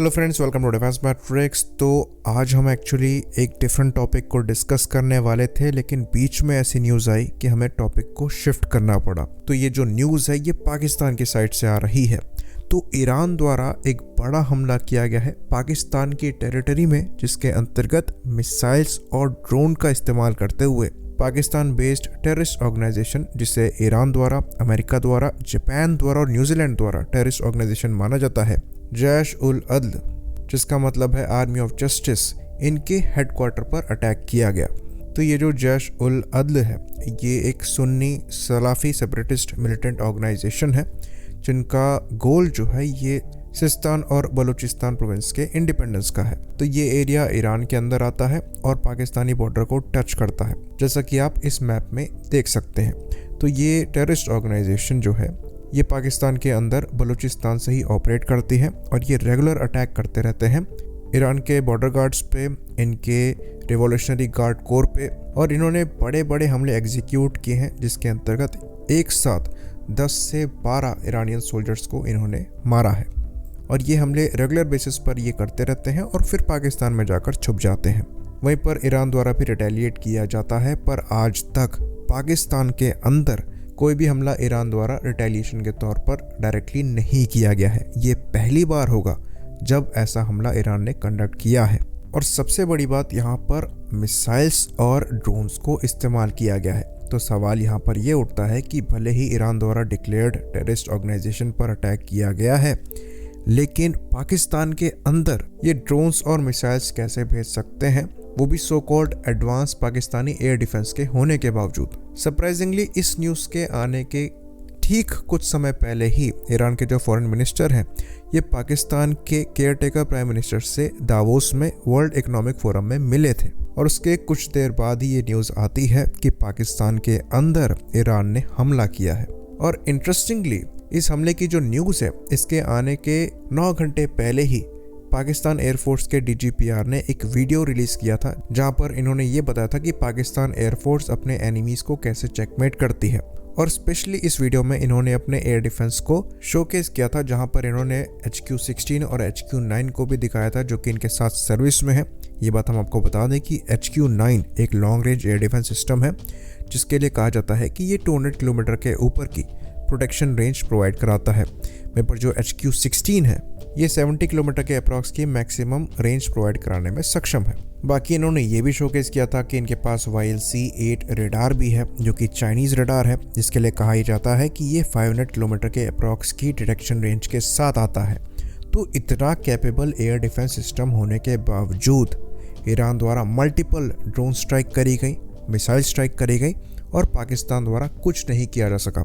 Hello friends, welcome to Defence Matrix. तो आज हम एक्चुअली एक डिफरेंट टॉपिक को डिस्कस करने वाले थे, लेकिन बीच में ऐसी न्यूज़ आई कि हमें टॉपिक को शिफ्ट करना पड़ा। तो ये जो न्यूज़ है ये पाकिस्तान की साइड से आ रही है। तो ईरान द्वारा एक बड़ा हमला किया गया है पाकिस्तान की टेरिटरी में, जिसके अंतर्गत मिसाइल्स और ड्रोन का इस्तेमाल करते हुए पाकिस्तान बेस्ड टेररिस्ट ऑर्गेनाइजेशन, जिसे ईरान द्वारा, अमेरिका द्वारा, जापान द्वारा और न्यूजीलैंड द्वारा टेररिस्ट ऑर्गेनाइजेशन माना जाता है, जैश उल अदल, जिसका मतलब है आर्मी ऑफ जस्टिस, इनके हेडक्वार्टर पर अटैक किया गया। तो ये जो जैश उल अदल है ये एक सुन्नी सलाफी सेपरेटिस्ट मिलिटेंट ऑर्गेनाइजेशन है, जिनका गोल जो है ये सिस्तान और बलूचिस्तान प्रोविंस के इंडिपेंडेंस का है। तो ये एरिया ईरान के अंदर आता है और पाकिस्तानी बॉर्डर को टच करता है, जैसा कि आप इस मैप में देख सकते हैं। तो ये टेररिस्ट ऑर्गेनाइजेशन जो है ये पाकिस्तान के अंदर बलूचिस्तान से ही ऑपरेट करती है और ये रेगुलर अटैक करते रहते हैं ईरान के बॉर्डर गार्ड्स पे, इनके रिवॉल्यूशनरी गार्ड कोर पे, और इन्होंने बड़े बड़े हमले एग्जीक्यूट किए हैं, जिसके अंतर्गत एक साथ 10 से 12 ईरानियन सोल्जर्स को इन्होंने मारा है। और ये हमले रेगुलर बेसिस पर ये करते रहते हैं और फिर पाकिस्तान में जाकर छुप जाते हैं। वहीं पर ईरान द्वारा भी रिटेलिएट किया जाता है, पर आज तक पाकिस्तान के अंदर कोई भी हमला ईरान द्वारा रिटेलिएशन के तौर पर डायरेक्टली नहीं किया गया है। ये पहली बार होगा जब ऐसा हमला ईरान ने कंडक्ट किया है। और सबसे बड़ी बात, यहाँ पर मिसाइल्स और ड्रोन्स को इस्तेमाल किया गया है। तो सवाल यहाँ पर ये उठता है कि भले ही ईरान द्वारा डिक्लेयर्ड टेररिस्ट ऑर्गेनाइजेशन पर अटैक किया गया है, लेकिन पाकिस्तान के अंदर ये ड्रोन्स और मिसाइल्स कैसे भेज सकते हैं, वो भी so called advance Pakistani air defence के होने के बावजूद। सरप्राइजिंगली इस न्यूज़ के आने के ठीक कुछ समय पहले ही ईरान के जो फॉरेन मिनिस्टर हैं ये पाकिस्तान के केयरटेकर प्राइम मिनिस्टर से दावोस में वर्ल्ड इकोनॉमिक फोरम में मिले थे। और उसके कुछ देर बाद ही ये न्यूज़ आती है कि पाकिस्तान के अंदर ईरान ने हमला किया है। और इंटरेस्टिंगली इस हमले की जो न्यूज़ है इसके आने के 9 घंटे पहले ही पाकिस्तान एयरफोर्स के डीजीपीआर ने एक वीडियो रिलीज किया था, जहां पर इन्होंने ये बताया था कि पाकिस्तान एयरफोर्स अपने एनिमीज को कैसे चेकमेट करती है। और स्पेशली इस वीडियो में इन्होंने अपने एयर डिफेंस को शोकेस किया था, जहां पर इन्होंने HQ-16 और HQ-9 को भी दिखाया था, जो कि इनके साथ सर्विस में है। ये बात हम आपको बता दें कि HQ-9 एक long range air defence system है, जिसके लिए कहा जाता है कि ये 200 किलोमीटर के ऊपर की प्रोटेक्शन रेंज प्रोवाइड कराता है। वहीं पर जो HQ-16 है ये 70 किलोमीटर के अप्रॉक्स की मैक्सिमम रेंज प्रोवाइड कराने में सक्षम है। बाकी इन्होंने ये भी शोकेस किया था कि इनके पास YLC-8 रेडार भी है, जो कि चाइनीज़ रेडार है, जिसके लिए कहा जाता है कि ये 500 किलोमीटर के अप्रॉक्स की डिटेक्शन रेंज के साथ आता है। तो इतना कैपेबल एयर डिफेंस सिस्टम होने के बावजूद ईरान द्वारा मल्टीपल ड्रोन स्ट्राइक करी गई, मिसाइल स्ट्राइक करी गई और पाकिस्तान द्वारा कुछ नहीं किया जा सका।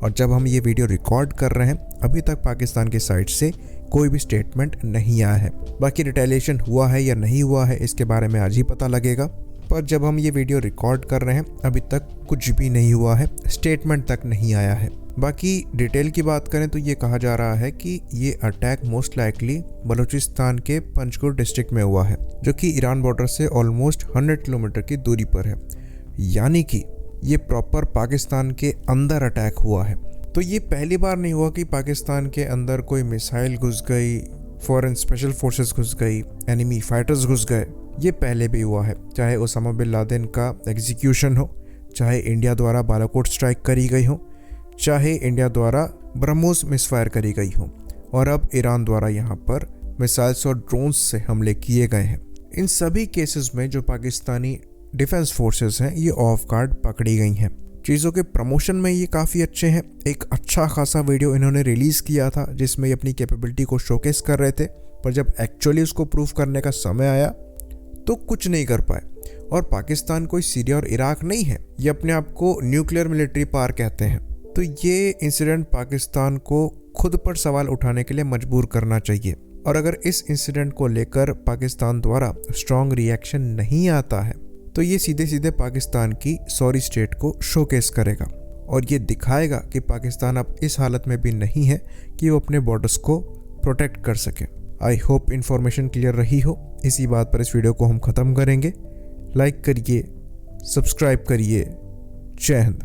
और जब हम ये वीडियो रिकॉर्ड कर रहे हैं अभी तक पाकिस्तान की साइड से कोई भी स्टेटमेंट नहीं आया है। बाकी रिटेलिएशन हुआ है या नहीं हुआ है इसके बारे में आज ही पता लगेगा, पर जब हम ये वीडियो रिकॉर्ड कर रहे हैं अभी तक कुछ भी नहीं हुआ है, स्टेटमेंट तक नहीं आया है। बाकी डिटेल की बात करें तो ये कहा जा रहा है कि ये अटैक मोस्ट लाइकली बलूचिस्तान के पंजकुर डिस्ट्रिक्ट में हुआ है, जो कि ईरान बॉर्डर से ऑलमोस्ट 100 किलोमीटर की दूरी पर है। यानी कि ये प्रॉपर पाकिस्तान के अंदर अटैक हुआ है। तो ये पहली बार नहीं हुआ कि पाकिस्तान के अंदर कोई मिसाइल घुस गई, फॉरेन स्पेशल फोर्सेस घुस गई, एनिमी फाइटर्स घुस गए। ये पहले भी हुआ है, चाहे ओसामा बिन लादेन का एग्जीक्यूशन हो, चाहे इंडिया द्वारा बालाकोट स्ट्राइक करी गई हो, चाहे इंडिया द्वारा ब्रह्मोस मिसफायर करी गई हो, और अब ईरान द्वारा यहाँ पर मिसाइल्स और ड्रोन्स से हमले किए गए हैं। इन सभी केसेस में जो पाकिस्तानी डिफेंस फोर्सेस हैं ये ऑफ गार्ड पकड़ी गई हैं। चीज़ों के प्रमोशन में ये काफ़ी अच्छे हैं। एक अच्छा खासा वीडियो इन्होंने रिलीज़ किया था जिसमें ये अपनी कैपेबिलिटी को शोकेस कर रहे थे, पर जब एक्चुअली उसको प्रूव करने का समय आया तो कुछ नहीं कर पाए। और पाकिस्तान कोई सीरिया और इराक नहीं है, ये अपने आप को न्यूक्लियर मिलिट्री पावर कहते हैं। तो ये इंसिडेंट पाकिस्तान को खुद पर सवाल उठाने के लिए मजबूर करना चाहिए। और अगर इस इंसिडेंट को लेकर पाकिस्तान द्वारा स्ट्रॉन्ग रिएक्शन नहीं आता है तो ये सीधे सीधे पाकिस्तान की सॉरी स्टेट को शोकेस करेगा और ये दिखाएगा कि पाकिस्तान अब इस हालत में भी नहीं है कि वो अपने बॉर्डर्स को प्रोटेक्ट कर सके। आई होप इन्फॉर्मेशन क्लियर रही हो। इसी बात पर इस वीडियो को हम ख़त्म करेंगे। लाइक करिए, सब्सक्राइब करिए। जय हिंद।